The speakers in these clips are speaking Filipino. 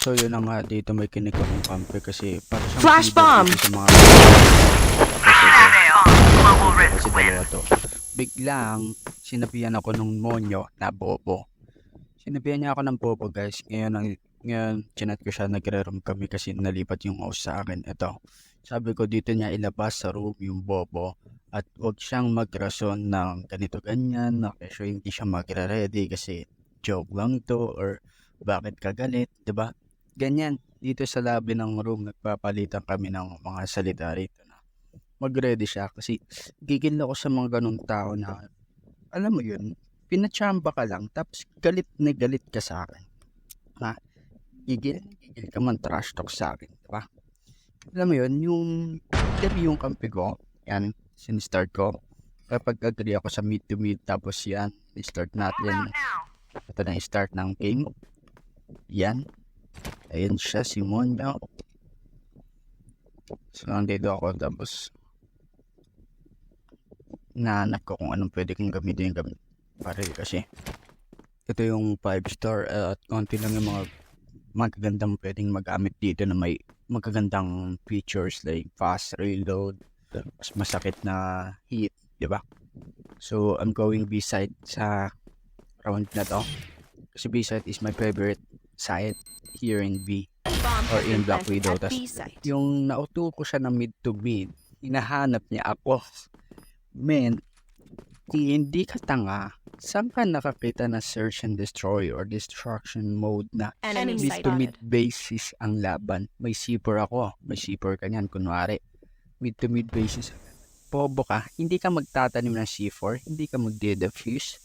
So yun na nga, dito may kinik akong kampe kasi para siyang Flash feeder bomb! dito sa mga kasi dalawa to. Biglang sinabihan ako ng monyo na bobo. Sinabihan niya ako ng bobo, guys. Ngayon chinat ko siya, nagre-room kami kasi nalipat yung house sa akin. Ito, sabi ko dito niya ilabas sa room yung bobo at huwag siyang magrason ng ganito ganyan na kasi hindi siya magre-ready kasi joke lang to or bakit ka galit, 'di ba? Ganyan, dito sa lobby ng room nagpapalitan kami ng mga salita rito na mag-ready siya kasi gigil ako sa mga ganung tao na alam mo yun, pinachamba ka lang tapos galit na galit ka sa akin. Ha? Gigil ka man, trash talk sa akin, diba? Alam mo yun, yung kampi ko, yan, sinistart ko. Kapag agree ako sa mid to mid, tapos yan, start natin. Ito na yung start ng game. Yan. Ayan siya, si Monyo. So, nandito ako, tapos nahanap ko kung anong pwede kong gamitin yung gamit. Pare kasi ito yung 5 star at konti lang yung mga magagandang pwedeng magamit dito na may magagandang features like fast reload, mas masakit na hit, di ba? So, I'm going B-side sa round na to. Kasi B-side is my favorite side here in B or in Black Widow. Tas yung nauto ko siya na mid to mid, hinahanap niya ako. Men, hindi ka tanga. Saan ka nakakita na search and destroy or destruction mode na mid to mid basis ang laban? May C4 ako. May C4 ka niyan, kunwari. Mid to mid basis. Bobo ka. Hindi ka magtatanim ng C4. Hindi ka magde-defuse.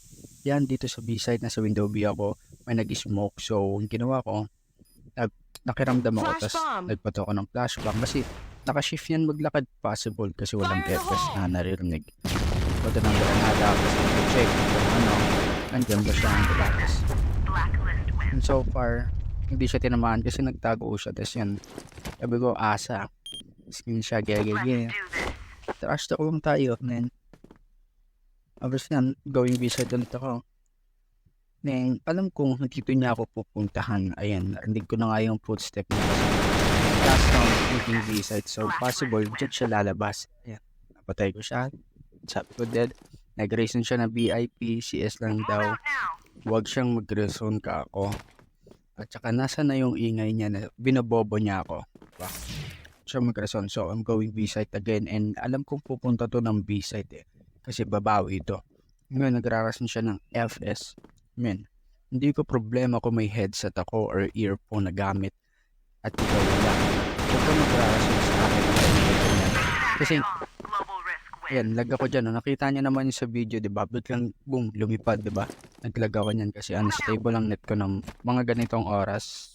Yan, dito sa B-side, nasa window B ako. May nag-smoke. So, ang ginawa ko, nakiramdam ako. Tapos, nagpato ako ng flashbang. Kasi, nakashift yan maglakad. Possible kasi walang FPS na naririnig. Pwede nang granada kasi check kung ano, nandiyan ba siya ang galakas. And so far, hindi siya tinamaan kasi nagtago siya. Tapos yan, sabi ko, asa. Skin siya, gaya. Trash talk lang tayo, man. Tapos yan, going B-side ulit ako. Then, alam kong dito niya ako pupuntahan. Ayan, narinig ko na nga yung footstep niya. Last round, looking B-side. So, possible, dyan siya lalabas. Ayan, napatay ko siya. Sabi ko dead. Nag-reason siya na VIP, CS lang daw. Huwag siyang mag-reason ka ako. At saka nasa na yung ingay niya na binabobo niya ako. Diba? Siya mag-reason. So, I'm going B-side again. And alam kong pupunta to ng B-side eh. Kasi babawi ito. Ngayon, nagrarason siya ng FS. Men, hindi ko problema kung may headset ako or earphone na gamit. At ikaw wala. Huwag ka magrarason sa akin. Kasi, ayan, lag ako dyan. Nakita niya naman yung sa video, diba? Biglang, boom, lumipad, diba? Naglag ako niyan kasi unstable ang net ko ng mga ganitong oras.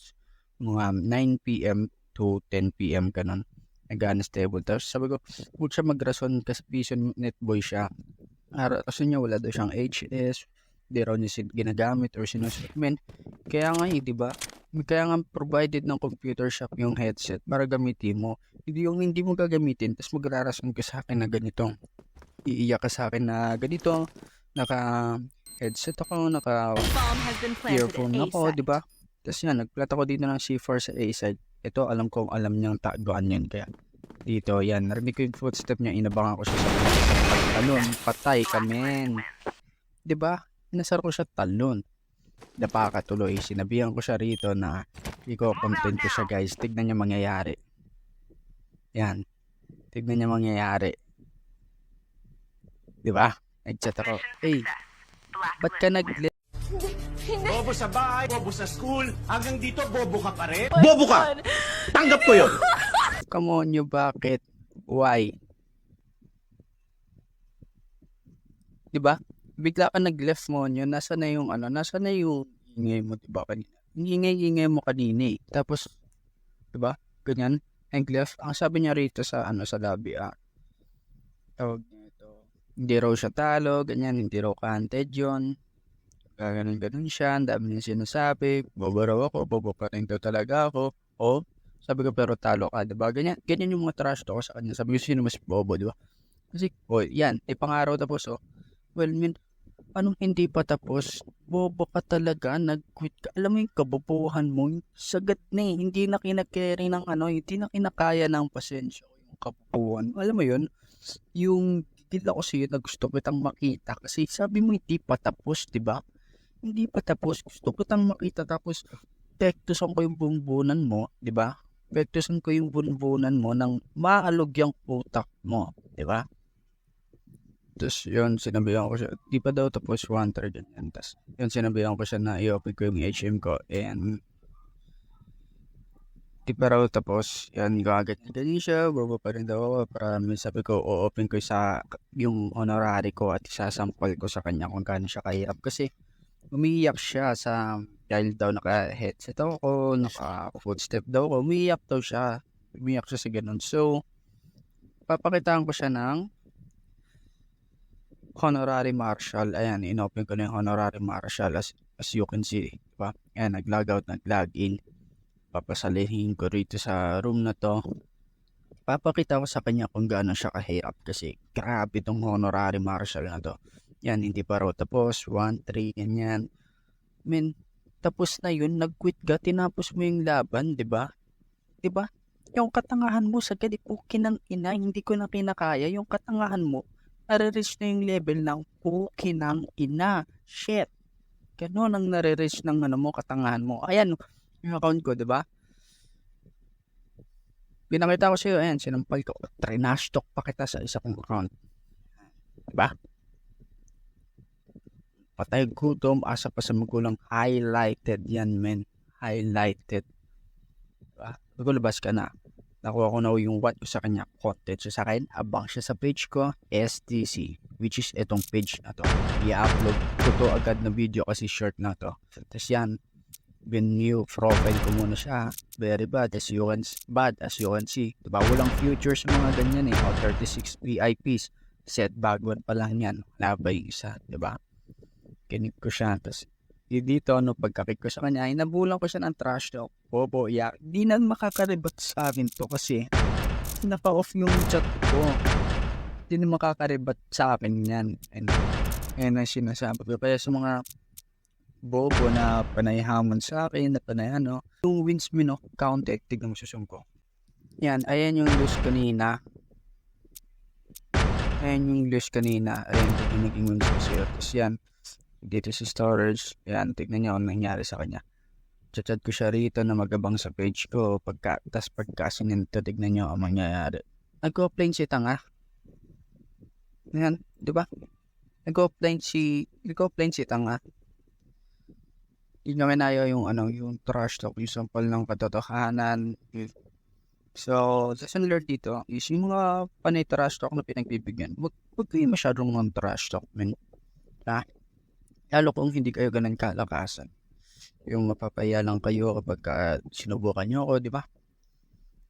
Mga 9 p.m. to 10 p.m. ganun. Nag-unstable. Tapos sabi ko, huwag siya magrason kasi piso net boy siya. Kasi niya wala daw siyang HS. Di raw niya ginagamit or sinusunod. Men, kaya nga diba? Kaya nga provided ng computer shop yung headset para gamitin mo. Hindi mo gagamitin tapos magrarason ka sa akin na ganito. Iiyak ka sa akin na ganito. Naka headset ako, naka earphone ako, diba? Tapos yan, nagplat ako dito ng C4 sa A-side. Ito, alam niyang taguan yun. Kaya dito, yan, narinig ko yung footstep niya, inabangan ko siya sa talon. Patay ka, men. Diba? Inasar ko siya talon. Napakatuloy. Sinabihan ko siya rito na i-content ko siya, guys. Tignan niya mangyayari. Yan. Tignan niya mangyayari. Diba? Nag-chat ako. Hey, ba't ka Bobo sa bahay, bobo sa school, hanggang dito bobo ka pa rin? Bobo ka! Tanggap ko yun! Come on, you bakit? Why? Diba? Bigla ka nag-left mo nyo, nasa na yung ingay mo, diba? Ingay mo kanina eh. Tapos, diba? Ganyan, nag-left. Ang sabi niya rito sa lobby, tawag niya ito, hindi raw siya talo, ganyan, hindi raw counted yun. Ganun siya, ang dami niya sinasabi, bobo raw ako, bobo pa rin daw talaga ako. O, sabi ko, pero talo ka, diba? Ganyan yung mga trash talk sa kanya. Sabi ko, sino mas bobo, diba? Kasi, yan, pangaraw tapos, well, Anong hindi pa tapos? Bobo ka talaga, nag-quit ka. Alam mo yung kabobohan mo, sagad na eh. Hindi na kinakere ng hindi na kinakaya ng pasensya ko yung kabobohan. Alam mo yun, yung gigil ako sa'yo na gusto kitang makita. Kasi sabi mo hindi pa tapos, di ba? Hindi pa tapos, gusto kitang makita. Tapos, tektusan ko yung bumbunan mo, di ba? Tektusan ko yung bumbunan mo nang maalog yung utak mo, di ba? Tapos yun, sinabihan ko siya, di pa daw tapos 1/3 yan. Tapos yun, sinabihan ko siya na i-open ko yung HM ko and di pa raw tapos. Yan, gagat na ganyan siya, bobo pa rin daw ako. Para sabi ko, o-open ko yung honorary ko at isasample ko sa kanya kung gaano siya kahirap. Kasi umiiyak siya dahil daw naka-headset ako, naka-footstep daw ako, umiiyak siya sa ganun. So, papakitaan ko siya ng honorary marshal. Ayan, inopen ko na yung honorary marshal as you can see, diba? Ayan, nag-log out, nag-log in. Papasalihin ko rito sa room na to. Papakita ko sa kanya kung gaano siya kahirap kasi grabe tong honorary marshal na to. Yan, hindi pa raw tapos, 1-3, ganyan. Tapos na yun, nag-quit ka, tinapos mo yung laban, diba? Diba? Yung katangahan mo sa galipukin ng ina, hindi ko na kinakaya. Yung katangahan mo, nare-reach na yung level ng pukin ng ina. Shit. Ganon ang nare-reach ng katangahan mo. Ayan, yung account ko, diba? Pinakita ko sa'yo, ayan, sinampal ko. Trinash talk pa kita sa isa kong account. Diba? Patay gutom, asa pa sa magulang. Highlighted yan, men. Highlighted. Diba? Nagulabas ka na. Nakuha ko na yung what ko sa kanya content. So sa akin, abang siya sa page ko, STC, which is itong page na to. I-upload ko to agad na video kasi short na to. Tapos yan, new profile ko muna siya. Very bad as you can see. Diba? Walang futures mga ganyan eh. 36 VIPs. Set bag 1 pa lang yan. Labay isa. Diba? Kinig ko siya. Tapos dito, pagkakit ko sa kanya, inabulan ko siya ng trash talk. Bobo, yak. Di na makakaribat sa akin to kasi naka-off yung chat ko. Di na makakaribat sa akin yan. And ang sinasabi ko. Kaya sa mga bobo na panayhamon sa akin, na yung wins mo, counted, tignan mo susum ko. Yan, ayan yung lose kanina. Ayan yung naging wins ko siya. Tapos yan, dito sa storage, yan, tignan niyo ang nangyari sa kanya. Chat ko siya rito na magabang sa page ko. Tapos pagka sininto, tignan niyo ang mangyayari. Nag-offline si tanga. Yan, di ba? Nag-offline si tanga. Hindi niya kinaya yung trash talk, yung sampal ng katotohanan. So, sa similar dito, is yung mga panay trash talk na pinagbibigyan. Huwag kayo masyadong mga trash talk, men. Ha? Lalo kung hindi kayo ganun kalakasan. Yung mapapaya lang kayo kapag sinubukan nyo ako, di ba?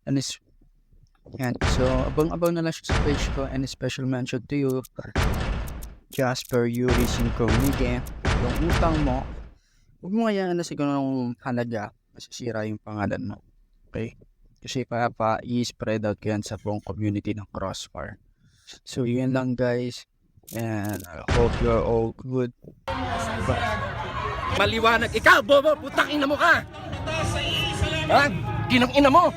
Yan. So, abang-abang na lang siya sa page ko. And a special mention to you, Jasper Yuri Sinkomige. Yung utang mo, huwag mo kaya na siguro ng halaga, masisira yung pangalan mo. Okay? Kasi i-spread out ko yan sa buong community ng Crossfire. So, yun lang guys. And I hope you're all good. Maliwanag. Ikaw, bobo, putang ina mo ka! Ha? Ginang ina mo!